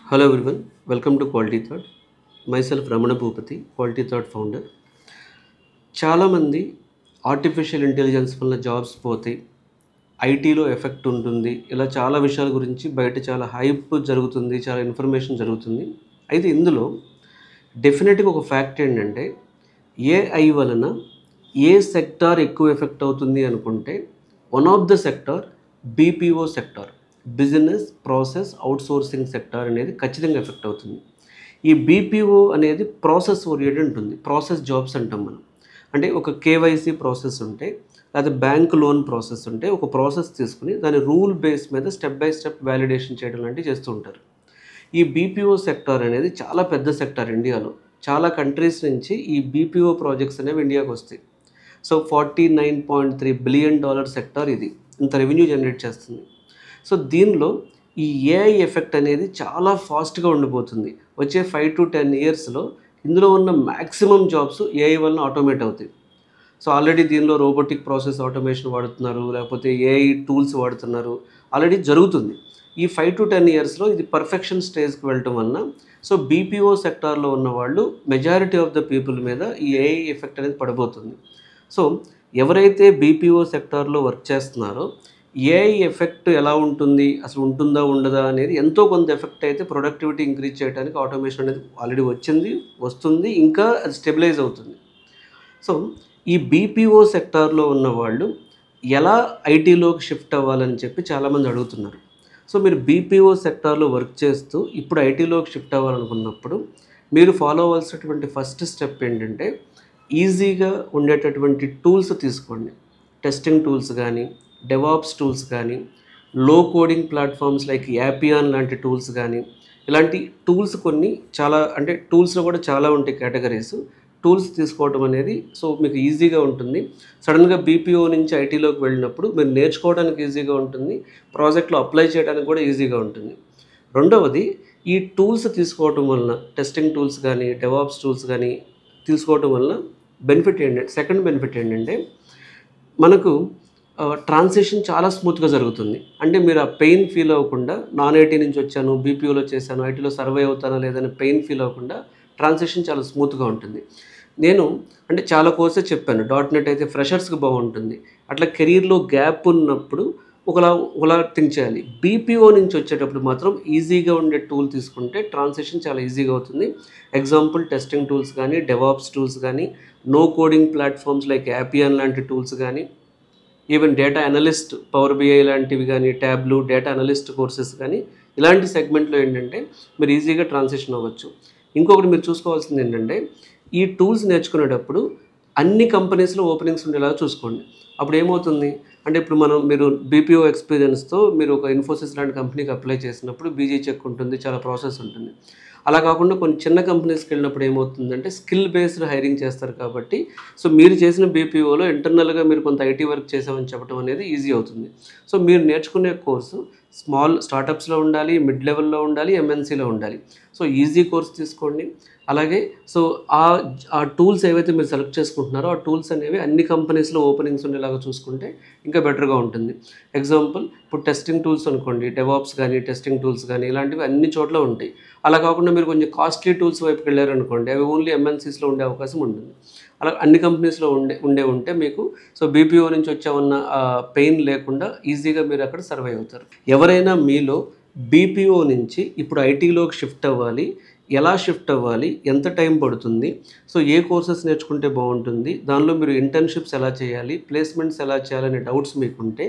Hello everyone, welcome to Quality Thought. Myself Ramana Bhupati, Quality Thought founder. చాలామంది artificial intelligence వల్ల jobs పోతాయి, ఐటీలో effect ఉంటుంది, ఇలా చాలా విషయాల గురించి బయట చాలా హైప్ జరుగుతుంది, చాలా ఇన్ఫర్మేషన్ జరుగుతుంది. అయితే ఇందులో డెఫినెట్గా ఒక ఫ్యాక్ట్ ఏంటంటే ఏఐ వలన ఏ సెక్టార్ ఎక్కువ ఎఫెక్ట్ అవుతుంది అనుకుంటే one of the sector BPO sector, business process outsourcing sector అనేది ఖచ్చితంగా ఎఫెక్ట్ అవుతుంది. ఈ బీపీఓ అనేది ప్రాసెస్ ఓరియంటెడ్ ఉంటుంది, ప్రాసెస్ జాబ్స్ అంటాం మనం. అంటే ఒక కేవైసీ ప్రాసెస్ ఉంటే, లేదా బ్యాంక్ లోన్ ప్రాసెస్ ఉంటే ఒక ప్రాసెస్ తీసుకుని దాని రూల్ బేస్ మీద స్టెప్ బై స్టెప్ వ్యాలిడేషన్ చేయడం లాంటివి చేస్తూ ఉంటారు. ఈ బీపీఓ సెక్టార్ అనేది చాలా పెద్ద సెక్టార్ ఇండియాలో. చాలా కంట్రీస్ నుంచి ఈ బీపీఓ ప్రాజెక్ట్స్ అనేవి ఇండియాకి వస్తాయి. సో $49.3 బిలియన్ సెక్టార్ ఇది, ఇంత రెవెన్యూ జనరేట్ చేస్తుంది. సో దీనిలో ఈ ఏఐ ఎఫెక్ట్ అనేది చాలా ఫాస్ట్గా ఉండిపోతుంది. వచ్చే 5 to 10 ఇయర్స్లో ఇందులో ఉన్న మ్యాక్సిమం జాబ్స్ ఏఐ వలన ఆటోమేట్ అవుతాయి. సో ఆల్రెడీ దీనిలో రోబోటిక్ ప్రాసెస్ ఆటోమేషన్ వాడుతున్నారు, లేకపోతే ఏఐ టూల్స్ వాడుతున్నారు, ఆల్రెడీ జరుగుతుంది. ఈ 5 to 10 ఇయర్స్లో ఇది పర్ఫెక్షన్ స్టేజ్కి వెళ్ళటం వలన సో బీపీఓ సెక్టార్లో ఉన్న వాళ్ళు మెజారిటీ ఆఫ్ ద పీపుల్ మీద ఈ ఏఐ ఎఫెక్ట్ అనేది పడబోతుంది. సో ఎవరైతే బీపీఓ సెక్టార్లో వర్క్ చేస్తున్నారో ఏఐ ఎఫెక్ట్ ఎలా ఉంటుంది, అసలు ఉంటుందా ఉండదా అనేది ఎంతో కొంత ఎఫెక్ట్ అయితే ప్రొడక్టివిటీ ఇంక్రీజ్ చేయడానికి ఆటోమేషన్ అనేది ఆల్రెడీ వస్తుంది, ఇంకా అది స్టెబిలైజ్ అవుతుంది. సో ఈ బీపీఓ సెక్టార్లో ఉన్న వాళ్ళు ఎలా ఐటీలోకి షిఫ్ట్ అవ్వాలని చెప్పి చాలామంది అడుగుతున్నారు. సో మీరు బీపీఓ సెక్టార్లో వర్క్ చేస్తూ ఇప్పుడు ఐటీలోకి షిఫ్ట్ అవ్వాలనుకున్నప్పుడు మీరు ఫాలో అవ్వాల్సినటువంటి ఫస్ట్ స్టెప్ ఏంటంటే ఈజీగా ఉండేటటువంటి టూల్స్ తీసుకోండి. టెస్టింగ్ టూల్స్ కానీ, డెవాప్స్ టూల్స్ కానీ, లో కోడింగ్ ప్లాట్ఫామ్స్ లైక్ యాపియాన్ లాంటి టూల్స్ కానీ, ఇలాంటి టూల్స్ కొన్ని చాలా, అంటే టూల్స్లో కూడా చాలా ఉంటాయి కేటగిరీస్. టూల్స్ తీసుకోవడం అనేది సో మీకు ఈజీగా ఉంటుంది. సడన్గా బీపీఓ నుంచి ఐటీలోకి వెళ్ళినప్పుడు మీరు నేర్చుకోవడానికి ఈజీగా ఉంటుంది, ప్రాజెక్ట్లో అప్లై చేయడానికి కూడా ఈజీగా ఉంటుంది. రెండవది, ఈ టూల్స్ తీసుకోవడం వలన, టెస్టింగ్ టూల్స్ కానీ, డెవాప్స్ టూల్స్ కానీ తీసుకోవడం వలన బెనిఫిట్ ఏంటంటే, సెకండ్ బెనిఫిట్ ఏంటంటే మనకు ట్రాన్సిషన్ చాలా స్మూత్గా జరుగుతుంది. అంటే మీరు ఆ పెయిన్ ఫీల్ అవ్వకుండా, నాన్ ఐటీ నుంచి వచ్చాను, బీపీఓలో చేశాను, ఐటీలో సర్వే అవుతానా లేదని పెయిన్ ఫీల్ అవ్వకుండా ట్రాన్సిషన్ చాలా స్మూత్గా ఉంటుంది. నేను అంటే చాలా కోర్సెస్ చెప్పాను. .NET అయితే ఫ్రెషర్స్కి బాగుంటుంది. అట్లా కెరీర్లో గ్యాప్ ఉన్నప్పుడు ఒకలా థింక్ చేయాలి. బీపీఓ నుంచి వచ్చేటప్పుడు మాత్రం ఈజీగా ఉండే టూల్ తీసుకుంటే ట్రాన్సిషన్ చాలా ఈజీగా అవుతుంది. ఎగ్జాంపుల్ టెస్టింగ్ టూల్స్ కానీ, డెవాప్స్ టూల్స్ కానీ, no coding platforms like Appian లాంటి టూల్స్ కానీ, even data analyst, power BI లాంటివి కానీ, ట్యాబ్లు, డేటా అనలిస్ట్ కోర్సెస్ కానీ, ఇలాంటి సెగ్మెంట్లో ఏంటంటే మీరు ఈజీగా ట్రాన్సిషన్ అవ్వచ్చు. ఇంకొకటి మీరు చూసుకోవాల్సింది ఏంటంటే ఈ టూల్స్ నేర్చుకునేటప్పుడు అన్ని కంపెనీస్లో ఓపెనింగ్స్ ఉండేలాగా చూసుకోండి. అప్పుడు ఏమవుతుంది అంటే ఇప్పుడు మీరు బీపీఓ ఎక్స్పీరియన్స్తో మీరు ఒక ఇన్ఫోసిస్ లాంటి కంపెనీకి అప్లై చేసినప్పుడు బీజీ చెక్ ఉంటుంది, చాలా ప్రాసెస్ ఉంటుంది. అలా కాకుండా కొన్ని చిన్న కంపెనీస్కి వెళ్ళినప్పుడు ఏమవుతుందంటే స్కిల్ బేస్డ్ హైరింగ్ చేస్తారు కాబట్టి సో మీరు చేసిన బీపీఓలో ఇంటర్నల్గా మీరు కొంత ఐటీ వర్క్ చేసామని చెప్పడం అనేది ఈజీ అవుతుంది. సో మీరు నేర్చుకునే కోర్సు స్మాల్ స్టార్టప్స్లో ఉండాలి, మిడ్ లెవెల్లో ఉండాలి, ఎంఎన్సీలో ఉండాలి. సో ఈజీ కోర్స్ తీసుకోండి. అలాగే సో ఆ టూల్స్ ఏవైతే మీరు సెలెక్ట్ చేసుకుంటున్నారో ఆ టూల్స్ అనేవి అన్ని కంపెనీస్లో ఓపెనింగ్స్ ఉండేలాగా చూసుకుంటే ఇంకా బెటర్గా ఉంటుంది. ఎగ్జాంపుల్ ఇప్పుడు టెస్టింగ్ టూల్స్ అనుకోండి, డెవాప్స్ కానీ, టెస్టింగ్ టూల్స్ కానీ, ఇలాంటివి అన్ని చోట్ల ఉంటాయి. అలా కాకుండా మీరు కొంచెం కాస్ట్లీ టూల్స్ వైపుకి వెళ్ళారనుకోండి, అవి ఓన్లీ ఎంఎన్సీస్లో ఉండే అవకాశం ఉంటుంది. అలా అన్ని కంపెనీస్లో ఉంటే మీకు సో బీపీఓ నుంచి వచ్చామన్న పెయిన్ లేకుండా ఈజీగా మీరు అక్కడ సర్వే అవుతారు. ఎవరైనా మీలో బీపీఓ నుంచి ఇప్పుడు ఐటీలోకి షిఫ్ట్ అవ్వాలి, ఎలా షిఫ్ట్ అవ్వాలి, ఎంత టైం పడుతుంది, సో ఏ కోర్సెస్ నేర్చుకుంటే బాగుంటుంది, దానిలో మీరు ఇంటర్న్షిప్స్ ఎలా చేయాలి, ప్లేస్మెంట్స్ ఎలా చేయాలనే డౌట్స్ మీకుంటే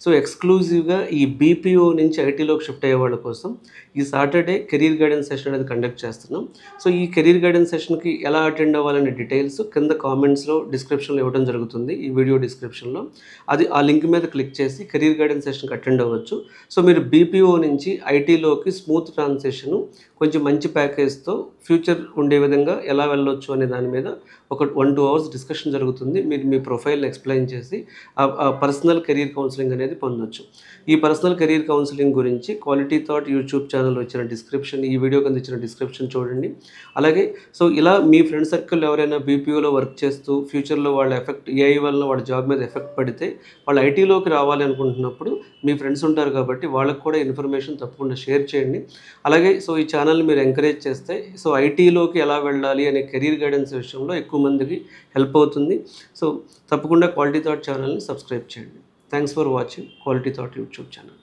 సో ఎక్స్క్లూజివ్గా ఈ బీపీఓ నుంచి ఐటీలోకి షిఫ్ట్ అయ్యే వాళ్ళ కోసం ఈ సాటర్డే కెరీర్ గైడెన్స్ సెషన్ అనేది కండక్ట్ చేస్తున్నాం. సో ఈ కెరీర్ గైడెన్స్ సెషన్కి ఎలా అటెండ్ అవ్వాలనే డీటెయిల్స్ కింద కామెంట్స్లో డిస్క్రిప్షన్లో ఇవ్వడం జరుగుతుంది, ఈ వీడియో డిస్క్రిప్షన్లో. ఆ లింక్ మీద క్లిక్ చేసి కెరీర్ గైడెన్స్ సెషన్కి అటెండ్ అవ్వచ్చు. సో మీరు బీపీఓ నుంచి ఐటీలోకి స్మూత్ ట్రాన్సిషన్, కొంచెం మంచి ప్యాకేజ్ ప్యాకేజ్తో ఫ్యూచర్ ఉండే విధంగా ఎలా వెళ్ళొచ్చు అనే దాని మీద ఒక 1-2 అవర్స్ డిస్కషన్ జరుగుతుంది. మీరు మీ ప్రొఫైల్ని ఎక్స్ప్లెయిన్ చేసి ఆ పర్సనల్ కెరీర్ కౌన్సిలింగ్ అనేది పొందొచ్చు. ఈ పర్సనల్ కెరీర్ కౌన్సిలింగ్ గురించి క్వాలిటీ థాట్ యూట్యూబ్ ఛానల్ వచ్చిన డిస్క్రిప్షన్, ఈ వీడియోకి అందించిన డిస్క్రిప్షన్ చూడండి. అలాగే సో ఇలా మీ ఫ్రెండ్ సర్కిల్ ఎవరైనా బీపీఓలో వర్క్ చేస్తూ ఫ్యూచర్లో వాళ్ళ ఎఫెక్ట్ ఏఐ వల్ల వాళ్ళ జాబ్ మీద ఎఫెక్ట్ పడితే వాళ్ళు ఐటీలోకి రావాలి అనుకుంటున్నప్పుడు మీ ఫ్రెండ్స్ ఉంటారు కాబట్టి వాళ్ళకు కూడా ఇన్ఫర్మేషన్ తప్పకుండా షేర్ చేయండి. అలాగే సో ఈ ఛానల్ని మీరు ఎంకరేజ్ చేస్తే సో ఐటీలోకి ఎలా వెళ్ళాలి అనే కెరీర్ గైడెన్స్ విషయంలో ఎక్కువ మందికి హెల్ప్ అవుతుంది. సో తప్పకుండా క్వాలిటీ థాట్ ఛానల్ని సబ్స్క్రైబ్ చేయండి. Thanks for watching quality thought YouTube channel.